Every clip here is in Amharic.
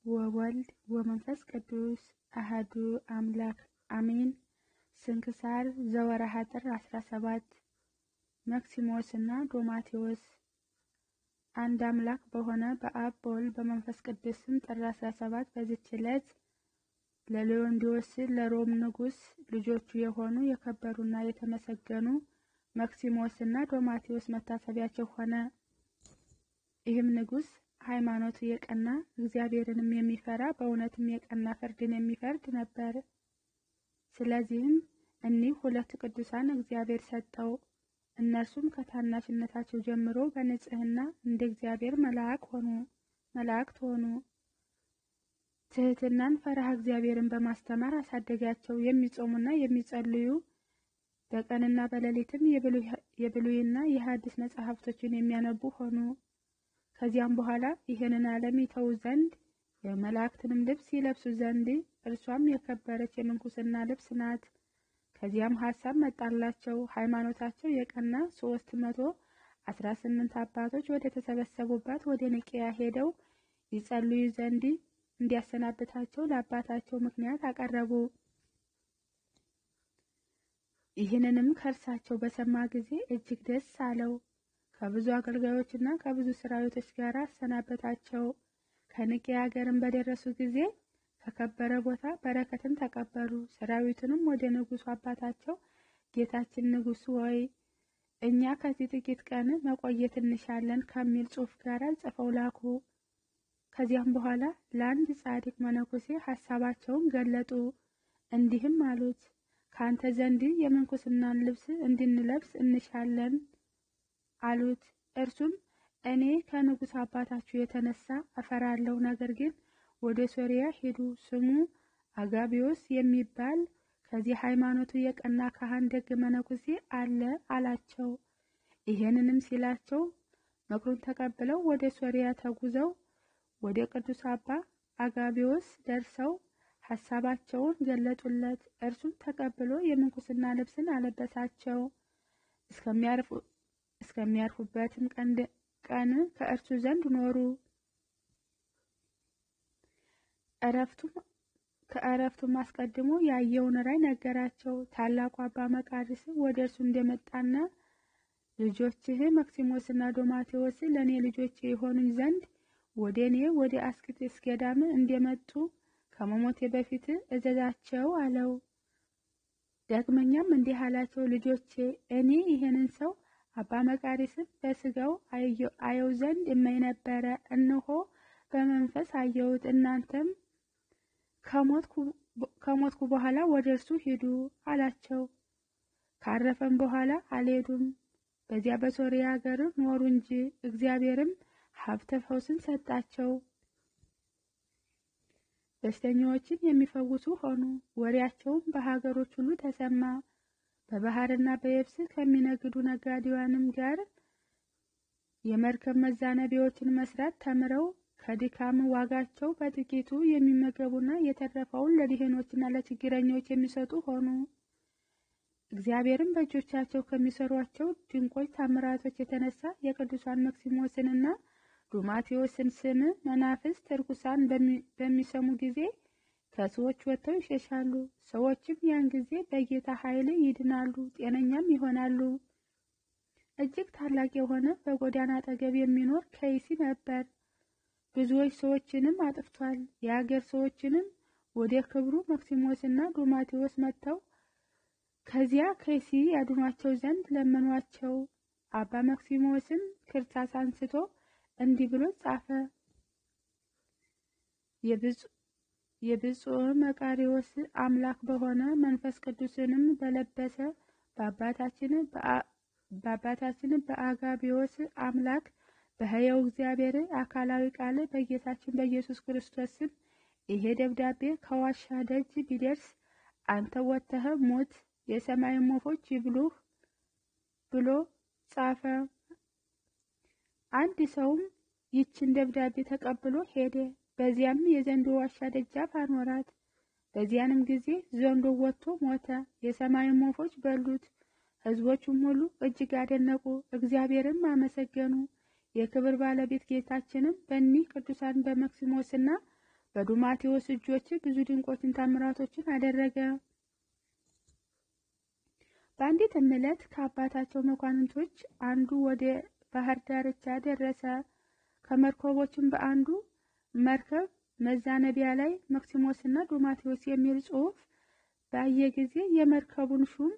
ወወልድ ወመንፈስ ቅዱስ አሐዱ አምላክ አሜን። ስንክሳር ዘወርኃ ጥር 17 መክሲሞስና ዶማቴዎስ። አንድ አምላክ በሆነ በአብ በወልድ በመንፈስ ቅዱስ ስም ጥር 17 በዚች ዕለት ለሌዎንዲዮስ ለሮም ንጉሥ ልጆቹ የሆኑ የከበሩና የተመሰገኑ መክሲሞስና ዶማቴዎስ መታሰቢያቸው ሆነ። ይህም ንጉሥ ሃይማኖቱ የቀና እግዚአብሔርንም የሚፈራ በእውነትም የቀና ፍርድን የሚፈርድ ነበር። ስለዚህም እኒህ ሁለት ቅዱሳን እግዚአብሔር ሰጠው። እነርሱም ከታናሽነታቸው ጀምሮ በንጽሕና እንደ እግዚአብሔር መላእክት ሆኑ። ትሕትናን ፈሪሃ እግዚአብሔርን በማስተማር አሳደጋቸው። የሚጾሙና የሚጸልዩ በቀንና በሌሊትም የብሉይና የሐዲስ መጻሕፍቶችን የሚያነቡ ሆኑ። ከዚያም በኋላ ይህንን ዓለም ይተዉ ዘንድ የመላእክትንም ልብስ ይለብሱ ዘንድ እርሷም የከበረች የምንኩስና ልብስ ናት። ከዚያም ሐሳብ መጣላቸው። ሃይማኖታቸው የቀና 318 አባቶች ወደ ተሰበሰቡባት ወደ ኒቅያ ሄደው ይጸልዩ ዘንድ እንዲያሰናብታቸው ለአባታቸው ምክንያት አቀረቡ። ይህንንም ከእርሳቸው በሰማ ጊዜ እጅግ ደስ አለው። ከብዙ አገልጋዮችና ከብዙ ሰራዊቶች ጋር አሰናበታቸው። ከኒቅያ ሀገርም በደረሱ ጊዜ ከከበረ ቦታ በረከትን ተቀበሉ። ሰራዊቱንም ወደ ንጉሡ አባታቸው ጌታችን ንጉሥ ሆይ እኛ ከዚህ ጥቂት ቀን መቆየት እንሻለን ከሚል ጽሑፍ ጋር ጽፈው ላኩ። ከዚያም በኋላ ለአንድ ጻድቅ መነኮሴ ሐሳባቸውን ገለጡ። እንዲህም አሉት፣ ከአንተ ዘንድ የምንኩስናን ልብስ እንድንለብስ እንሻለን አሉት። እርሱም እኔ ከንጉሥ አባታችሁ የተነሳ እፈራለሁ፣ ነገር ግን ወደ ሶርያ ሂዱ፣ ስሙ አጋቢዎስ የሚባል ከዚህ ሃይማኖቱ የቀና ካህን ደግ መነኩሴ አለ አላቸው። ይሄንንም ሲላቸው ምክሩን ተቀብለው ወደ ሶርያ ተጉዘው ወደ ቅዱስ አባ አጋቢዎስ ደርሰው ሐሳባቸውን ገለጡለት። እርሱም ተቀብሎ የምንኩስና ልብስን አለበሳቸው። እስከሚያርፉበትም ቀን ከእርሱ ዘንድ ኖሩ። ከእረፍቱም አስቀድሞ ያየውን ራእይ ነገራቸው። ታላቁ አባ መቃርስ ወደ እርሱ እንደመጣና ልጆችህ መክሲሞስና ዶማቴዎስ ለእኔ ልጆች የሆኑኝ ዘንድ ወደ እኔ ወደ አስቄጥስ ገዳም እንደመጡ ከመሞቴ በፊት እዘዛቸው አለው። ዳግመኛም እንዲህ አላቸው፣ ልጆቼ እኔ ይህንን ሰው አባ መቃርስን በስጋው አየው ዘንድ እመኝ ነበረ፣ እነሆ በመንፈስ አየሁት። እናንተም ከሞትኩ በኋላ ወደ እርሱ ሂዱ አላቸው። ካረፈም በኋላ አልሄዱም፣ በዚያ በሶርያ ሀገር ኖሩ እንጂ። እግዚአብሔርም ሀብተ ፈውስን ሰጣቸው። በሽተኞችን የሚፈውሱ ሆኑ። ወሬያቸውም በሀገሮች ሁሉ ተሰማ። በባህርና በየብስ ከሚነግዱ ነጋዴዋንም ጋር የመርከብ መዛነቢያዎችን መስራት ተምረው ከድካም ዋጋቸው በጥቂቱ የሚመገቡና የተረፈውን ለድሆችና ለችግረኞች የሚሰጡ ሆኑ። እግዚአብሔርም በእጆቻቸው ከሚሰሯቸው ድንቆች ታምራቶች የተነሳ የቅዱሳን መክሲሞስንና ዶማቴዎስን ስም መናፍስት ርኩሳን በሚሰሙ ጊዜ ከሰዎች ወጥተው ይሸሻሉ። ሰዎችም ያን ጊዜ በጌታ ኃይል ይድናሉ፣ ጤነኛም ይሆናሉ። እጅግ ታላቅ የሆነ በጎዳና አጠገብ የሚኖር ከይሲ ነበር። ብዙዎች ሰዎችንም አጥፍቷል። የአገር ሰዎችንም ወደ ክብሩ መክሲሞስና ዶማቴዎስ መጥተው ከዚያ ከይሲ ያድኗቸው ዘንድ ለመኗቸው። አባ መክሲሞስም ክርታስ አንስቶ እንዲህ ብሎ ጻፈ። የብፁዕ መቃርዮስ አምላክ በሆነ መንፈስ ቅዱስንም በለበሰ በአባታችን በአጋቢዎስ አምላክ በሕያው እግዚአብሔር አካላዊ ቃል በጌታችን በኢየሱስ ክርስቶስ ስም ይሄ ደብዳቤ ከዋሻ ደጅ ቢደርስ አንተ ወጥተህ ሞት፣ የሰማይም ወፎች ይብሉህ ብሎ ጻፈ። አንድ ሰውም ይችን ደብዳቤ ተቀብሎ ሄደ። በዚያም የዘንዶ ዋሻ ደጃፍ አኖራት። በዚያንም ጊዜ ዘንዶ ወጥቶ ሞተ፣ የሰማይም ወፎች በሉት። ሕዝቦቹም ሁሉ እጅግ አደነቁ፣ እግዚአብሔርም አመሰገኑ። የክብር ባለቤት ጌታችንም በእኒህ ቅዱሳን በመክሲሞስና በዱማቴዎስ እጆች ብዙ ድንቆችን ታምራቶችን አደረገ። በአንዲት ዕለት ከአባታቸው መኳንንቶች አንዱ ወደ ባህር ዳርቻ ደረሰ። ከመርከቦችም በአንዱ መርከብ መዛነቢያ ላይ መክሲሞስና ዱማቴዎስ የሚል ጽሑፍ ባየ ጊዜ የመርከቡን ሹም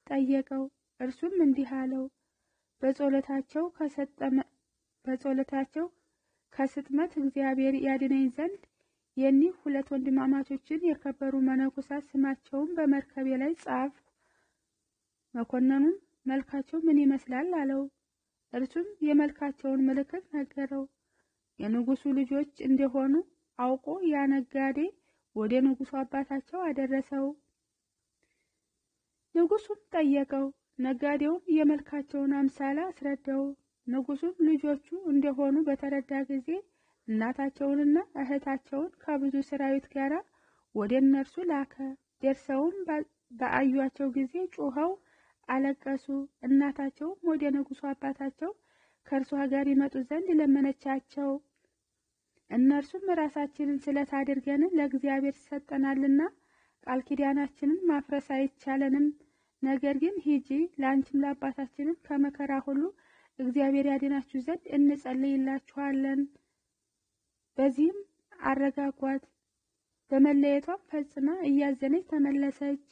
ጠየቀው። እርሱም እንዲህ አለው፣ በጸሎታቸው ከስጥመት እግዚአብሔር ያድነኝ ዘንድ የኒህ ሁለት ወንድማማቾችን የከበሩ መነኮሳት ስማቸውን በመርከቤ ላይ ጻፍኩ። መኮንኑም መልካቸው ምን ይመስላል አለው። እርሱም የመልካቸውን ምልክት ነገረው። የንጉሱ ልጆች እንደሆኑ አውቆ ያ ነጋዴ ወደ ንጉሱ አባታቸው አደረሰው። ንጉሱም ጠየቀው። ነጋዴውም የመልካቸውን አምሳል አስረዳው። ንጉሱም ልጆቹ እንደሆኑ በተረዳ ጊዜ እናታቸውንና እህታቸውን ከብዙ ሰራዊት ጋር ወደ እነርሱ ላከ። ደርሰውም በአዩአቸው ጊዜ ጮኸው አለቀሱ። እናታቸውም ወደ ንጉሱ አባታቸው ከእርሷ ጋር ይመጡ ዘንድ ለመነቻቸው። እነርሱም ራሳችንን ስለት አድርገን ለእግዚአብሔር ሰጠናልና ቃል ኪዳናችንን ማፍረስ አይቻለንም። ነገር ግን ሂጂ፣ ለአንቺም ለአባታችንም ከመከራ ሁሉ እግዚአብሔር ያድናችሁ ዘንድ እንጸልይላችኋለን። በዚህም አረጋጓት። በመለየቷም ፈጽማ እያዘነች ተመለሰች።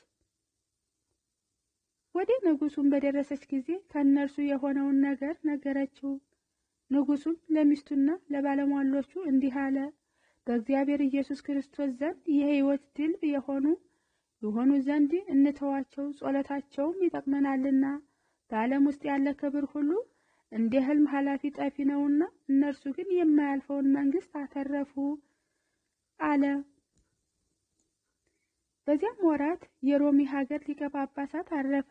ወደ ንጉሱም በደረሰች ጊዜ ከእነርሱ የሆነውን ነገር ነገረችው። ንጉሱም ለሚስቱና ለባለሟሎቹ እንዲህ አለ፣ በእግዚአብሔር ኢየሱስ ክርስቶስ ዘንድ የሕይወት ድልብ የሆኑ ዘንድ እንተዋቸው፣ ጸሎታቸውም ይጠቅመናልና። በዓለም ውስጥ ያለ ክብር ሁሉ እንደ ሕልም ኃላፊ ጠፊ ነውና፣ እነርሱ ግን የማያልፈውን መንግስት አተረፉ አለ። በዚያም ወራት የሮሚ ሀገር ሊቀ ጳጳሳት አረፈ።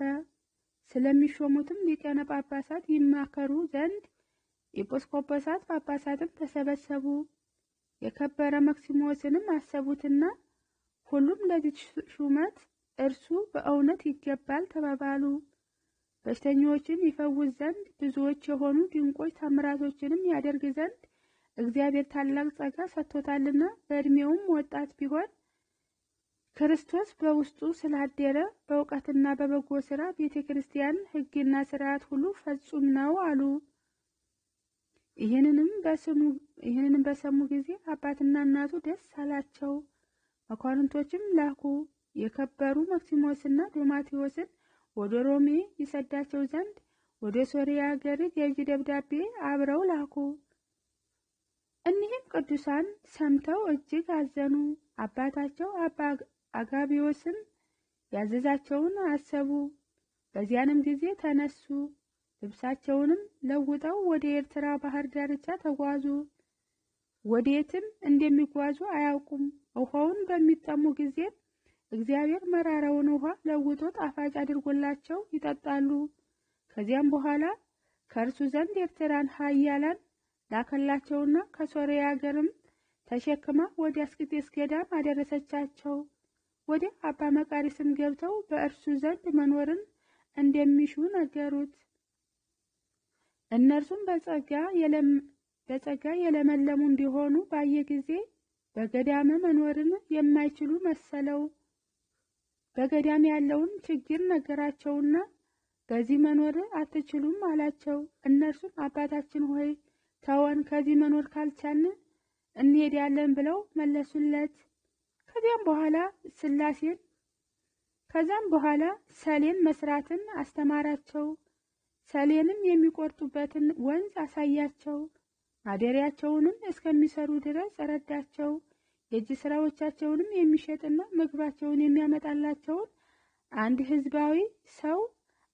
ስለሚሾሙትም ሊቃነ ጳጳሳት ይማከሩ ዘንድ ኤጲስቆጶሳት ጳጳሳትም ተሰበሰቡ። የከበረ መክሲሞስንም አሰቡትና ሁሉም ለዚህ ሹመት እርሱ በእውነት ይገባል ተባባሉ። በሽተኞችን ይፈውስ ዘንድ ብዙዎች የሆኑ ድንቆች ታምራቶችንም ያደርግ ዘንድ እግዚአብሔር ታላቅ ጸጋ ሰጥቶታልና፣ በዕድሜውም ወጣት ቢሆን ክርስቶስ በውስጡ ስላደረ በእውቀትና በበጎ ስራ ቤተ ክርስቲያን ሕግና ስርዓት ሁሉ ፈጹም ነው አሉ። ይህንንም በሰሙ ጊዜ አባትና እናቱ ደስ አላቸው። መኳንንቶችም ላኩ። የከበሩ መክሲሞስና ዱማቴዎስን ወደ ሮሜ ይሰዳቸው ዘንድ ወደ ሶርያ ሀገር ገዥ ደብዳቤ አብረው ላኩ። እኒህም ቅዱሳን ሰምተው እጅግ አዘኑ። አባታቸው አባ አጋቢዎስም ያዘዛቸውን አሰቡ። በዚያንም ጊዜ ተነሱ። ልብሳቸውንም ለውጠው ወደ ኤርትራ ባህር ዳርቻ ተጓዙ። ወዴትም እንደሚጓዙ አያውቁም። ውሃውን በሚጠሙ ጊዜ እግዚአብሔር መራራውን ውሃ ለውጦ ጣፋጭ አድርጎላቸው ይጠጣሉ። ከዚያም በኋላ ከእርሱ ዘንድ ኤርትራን ኃያላን ላከላቸውና ከሶርያ ሀገርም ተሸክማ ወደ አስቄጥስ ገዳም አደረሰቻቸው። ወደ አባ መቃሪስም ገብተው በእርሱ ዘንድ መኖርን እንደሚሹ ነገሩት። እነርሱም በጸጋ የለመለሙ እንዲሆኑ ባየ ጊዜ በገዳም መኖርን የማይችሉ መሰለው። በገዳም ያለውን ችግር ነገራቸውና በዚህ መኖር አትችሉም አላቸው። እነርሱም አባታችን ሆይ ተወን፣ ከዚህ መኖር ካልቻልን እንሄዳለን ብለው መለሱለት። ከዛም በኋላ ሰሌን መስራትን አስተማራቸው። ሰሌንም የሚቆርጡበትን ወንዝ አሳያቸው። ማደሪያቸውንም እስከሚሰሩ ድረስ ረዳቸው። የእጅ ስራዎቻቸውንም የሚሸጥና ምግባቸውን የሚያመጣላቸውን አንድ ሕዝባዊ ሰው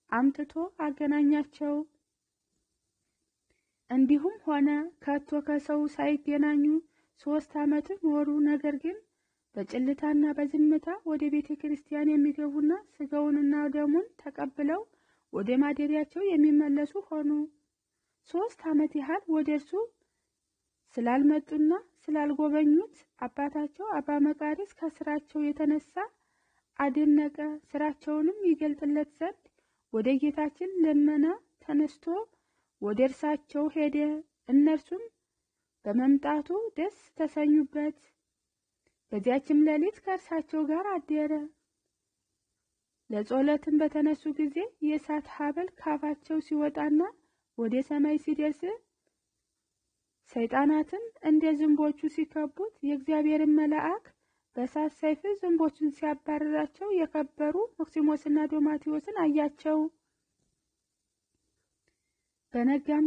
አምጥቶ አገናኛቸው። እንዲሁም ሆነ። ከቶ ከሰው ሳይገናኙ 3 ዓመት ኖሩ። ነገር ግን በጭልታና በዝምታ ወደ ቤተ ክርስቲያን የሚገቡና ስጋውንና ደሙን ተቀብለው ወደ ማደሪያቸው የሚመለሱ ሆኑ። 3 ዓመት ያህል ወደ እርሱ ስላልመጡና ስላልጎበኙት አባታቸው አባ መቃርስ ከስራቸው የተነሳ አደነቀ። ስራቸውንም ይገልጥለት ዘንድ ወደ ጌታችን ልመና ተነስቶ ወደ እርሳቸው ሄደ። እነርሱም በመምጣቱ ደስ ተሰኙበት። በዚያችም ሌሊት ከእርሳቸው ጋር አደረ። ለጸሎትም በተነሱ ጊዜ የእሳት ሐብል ካፋቸው ሲወጣና ወደ ሰማይ ሲደርስ ሰይጣናትም እንደ ዝንቦቹ ሲከቡት የእግዚአብሔርን መልአክ በእሳት ሰይፍ ዝንቦቹን ሲያባርራቸው የከበሩ መክሲሞስና ዶማቴዎስን አያቸው። በነጋም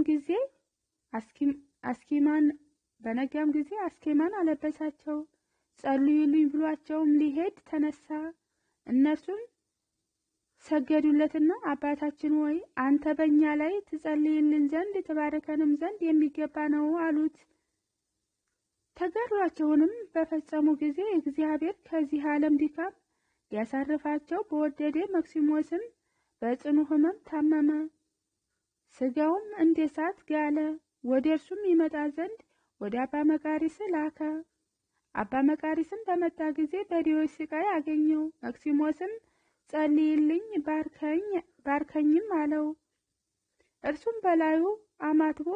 ጊዜ አስኬማን አለበሳቸው። ጸልዩልኝ ብሏቸውም ሊሄድ ተነሳ። እነርሱም ሰገዱለትና አባታችን ሆይ አንተ በእኛ ላይ ትጸልይልን ዘንድ ትባርከንም ዘንድ የሚገባ ነው አሉት። ተጋድሏቸውንም በፈጸሙ ጊዜ እግዚአብሔር ከዚህ ዓለም ድካም ሊያሳርፋቸው በወደደ መክሲሞስም በጽኑ ሕመም ታመመ። ሥጋውም እንደ እሳት ጋለ። ወደ እርሱም ይመጣ ዘንድ ወደ አባ መቃሪስ ላከ። አባ መቃሪስም በመጣ ጊዜ በደዌ ሥቃይ አገኘው። መክሲሞስም ጸልይልኝ ባርከኝም አለው። እርሱም በላዩ አማትቦ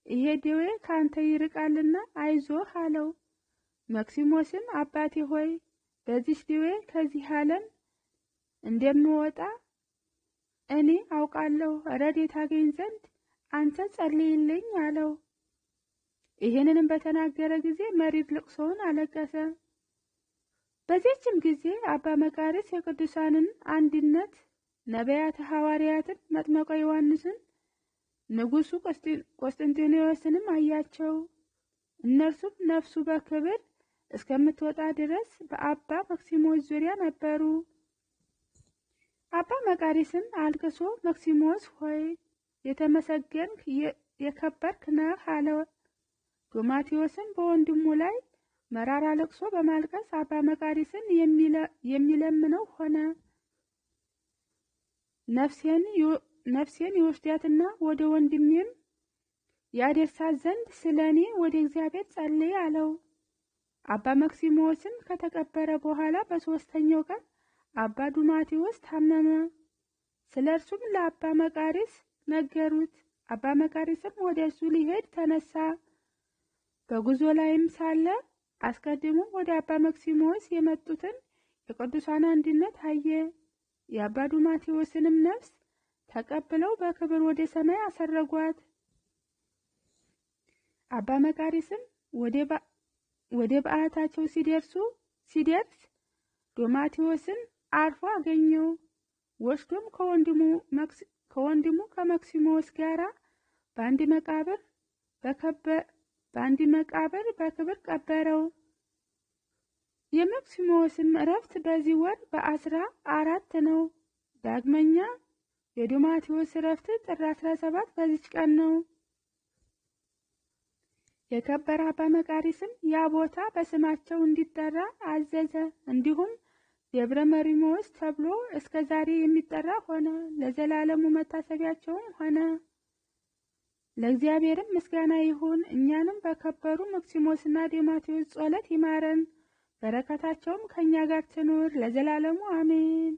ይሄ ደዌ ካንተ ይርቃልና አይዞህ አለው። መክሲሞስም አባቴ ሆይ በዚህ ደዌ ከዚህ ዓለም እንደምወጣ እኔ አውቃለሁ፣ ረድኤት አገኝ ዘንድ አንተ ጸልይልኝ አለው። ይህንንም በተናገረ ጊዜ መሪር ልቅሶውን አለቀሰ። በዚህችም ጊዜ አባ መቃርስ የቅዱሳንን አንድነት ነቢያት ሐዋርያትን መጥምቀ ዮሐንስን ንጉሡ ቆስጠንጢኖስንም አያቸው። እነርሱም ነፍሱ በክብር እስከምትወጣ ድረስ በአባ መክሲሞስ ዙሪያ ነበሩ። አባ መቃሪስም አልቅሶ መክሲሞስ ሆይ የተመሰገንክ የከበርክ ነህ አለው። ዶማቴዎስም በወንድሙ ላይ መራራ ለቅሶ በማልቀስ አባ መቃሪስን የሚለምነው ሆነ። ነፍሴን ይወስዳትና ወደ ወንድሜም ያደርሳት ዘንድ ስለ እኔ ወደ እግዚአብሔር ጸልይ አለው። አባ መክሲሞስም ከተቀበረ በኋላ በሦስተኛው ቀን አባ ዶማቴዎስ ታመመ። ስለ እርሱም ለአባ መቃሪስ ነገሩት። አባ መቃሪስም ወደ እርሱ ሊሄድ ተነሳ። በጉዞ ላይም ሳለ አስቀድሞ ወደ አባ መክሲሞስ የመጡትን የቅዱሳን አንድነት አየ። የአባ ዶማቴዎስንም ነፍስ ተቀብለው በክብር ወደ ሰማይ አሰረጓት። አባ መቃሪስም ወደ በዓታቸው ሲደርስ ዶማቴዎስን አርፎ አገኘው። ወስዶም ከወንድሙ ከመክሲሞስ ጋራ በአንድ መቃብር በክብር ቀበረው። የመክሲሞስም እረፍት በዚህ ወር በ14 ነው። ዳግመኛ የዶማቴዎስ እረፍት ጥር 17 በዚች ቀን ነው። የከበረ አባ መቃሪስም ያ ቦታ በስማቸው እንዲጠራ አዘዘ። እንዲሁም ደብረ መሪሞስ ተብሎ እስከ ዛሬ የሚጠራ ሆነ። ለዘላለሙ መታሰቢያቸውም ሆነ። ለእግዚአብሔርም ምስጋና ይሁን። እኛንም በከበሩ መክሲሞስና ዶማቴዎስ ጸሎት ይማረን፣ በረከታቸውም ከእኛ ጋር ትኑር ለዘላለሙ አሜን።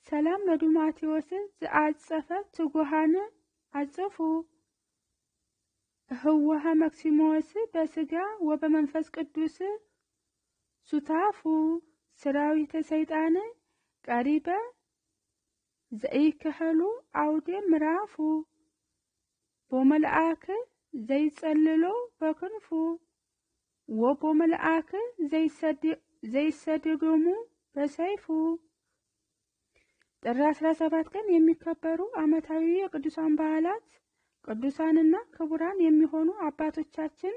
ሰላም ለዶማቴዎስ ዘአጸፈ ትጉሃን አጽፉ ህወሃ መክሲሞስ በስጋ ወበመንፈስ ቅዱስ ሱታፉ ሰራዊተ ሰይጣን ቀሪበ ዘይከህሉ አውደ ምራፉ ቦመልአክ ዘይጸልሎ በክንፉ ወቦመልአክ ዘይሰደዶሙ በሰይፉ። ጥር 17 ቀን የሚከበሩ ዓመታዊ የቅዱሳን በዓላት ቅዱሳንና ክቡራን የሚሆኑ አባቶቻችን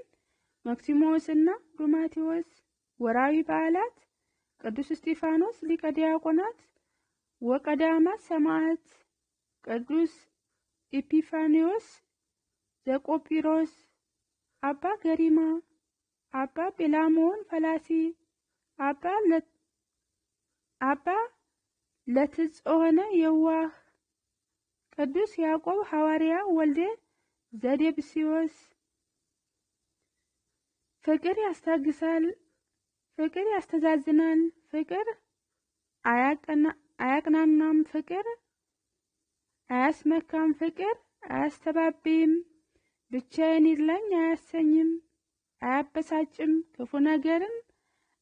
መክሲሞስና ዶማቴዎስ። ወራዊ በዓላት ቅዱስ እስጢፋኖስ ሊቀ ዲያቆናት ወቀዳማት ሰማዕት፣ ቅዱስ ኢጲፋንዮስ ዘቆጵሮስ፣ አባ ገሪማ፣ አባ ጲላሞን ፈላሲ፣ አባ ለትጽኦነ የዋህ፣ ቅዱስ ያዕቆብ ሐዋርያ ወልደ ዘዴብስዮስ። ፍቅር ያስታግሳል፣ ፍቅር ያስተዛዝናል፣ ፍቅር አያቅናናም፣ ፍቅር አያስመካም፣ ፍቅር አያስተባብይም፣ ብቻዬን ይድላኝ አያሰኝም፣ አያበሳጭም፣ ክፉ ነገርን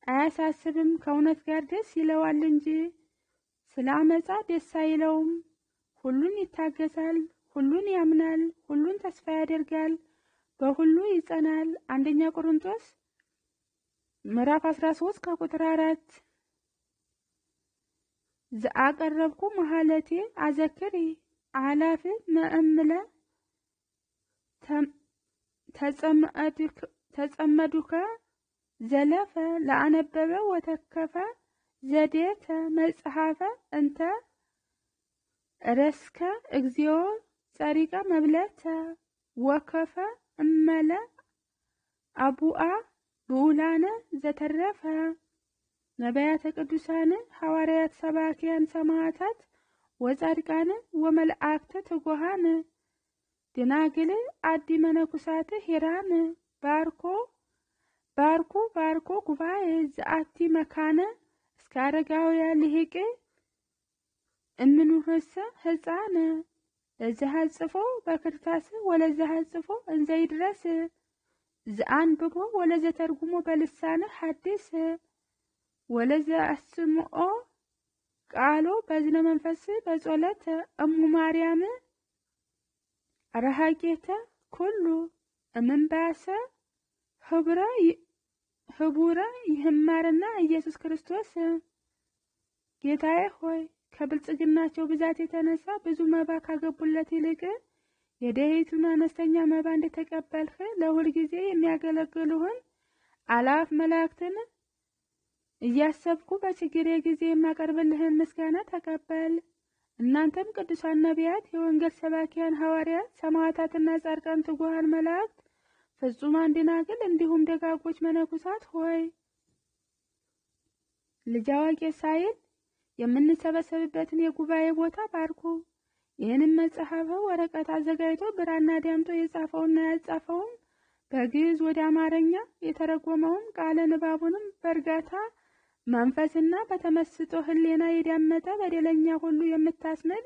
አያሳስብም፣ ከእውነት ጋር ደስ ይለዋል እንጂ ስለ አመፃ ደስ አይለውም። ሁሉን ይታገሳል፣ ሁሉን ያምናል፣ ሁሉን ተስፋ ያደርጋል፣ በሁሉ ይጸናል። አንደኛ ቆሮንቶስ ምዕራፍ 13 ከቁጥር 4 ዘአቀረብኩ መሐለቴ አዘክሪ አላፍ መእምለ ተጸመዱከ ዘለፈ ለአነበበ ወተከፈ ዘዴተ መጽሐፈ እንተ ረስከ እግዚኦ ጸሪቀ መብለተ ወከፈ እመለ አቡአ ብኡላነ ዘተረፈ ነቢያተ ቅዱሳን ሐዋርያት ሰባኪያን ሰማዕታት ወጻድቃን ወመላእክተ ትጉሃን ደናግል አዲ መነኩሳት ሄራን ባርኮ ጉባኤ ዘአቲ መካነ እስከ አረጋውያን ልሂቅ እምኑህሰ ሕፃን ለዘሐጽፎ በክርታስ ወለዘሐጽፎ እንዘይድረስ ዘአንብቦ ወለዘተርጉሞ በልሳነ ሐዲስ ወለዘአስምዖ ቃሎ በዝነ መንፈስ በጸሎት እሙ ማርያም አረሃቄተ ኩሉ እምንባሰ ህቡረ ይህማርና ኢየሱስ ክርስቶስ። ጌታዬ ሆይ ከብልጽግናቸው ብዛት የተነሳ ብዙ መባ ካገቡለት ይልቅ የደህይቱን አነስተኛ መባ እንደተቀበልህ ለሁል ጊዜ የሚያገለግሉህን አላፍ መላእክትን እያሰብኩ በችግሬ ጊዜ የማቀርብልህን ምስጋና ተቀበል። እናንተም ቅዱሳን ነቢያት፣ የወንጌል ሰባኪያን ሐዋርያት፣ ሰማዕታትና ጻድቃን፣ ትጉሃን መላእክት፣ ፍጹማን ደናግል እንዲሁም ደጋጎች መነኩሳት ሆይ ልጅ አዋቂ ሳይል የምንሰበሰብበትን የጉባኤ ቦታ ባርኩ። ይህንን መጽሐፈ ወረቀት አዘጋጅቶ ብራና ዳምጦ የጻፈውና ያጻፈውም በግዕዝ ወደ አማርኛ የተረጎመውም ቃለ ንባቡንም በእርጋታ መንፈስና በተመስጦ ህሌና የዳመጠ በደለኛ ሁሉ የምታስምር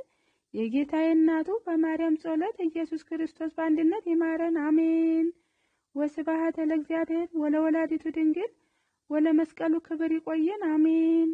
የጌታዬ እናቱ በማርያም ጸሎት ኢየሱስ ክርስቶስ በአንድነት ይማረን፣ አሜን። ወስብሐት ለእግዚአብሔር ወለወላዲቱ ድንግል ወለመስቀሉ ክብር። ይቆየን፣ አሜን።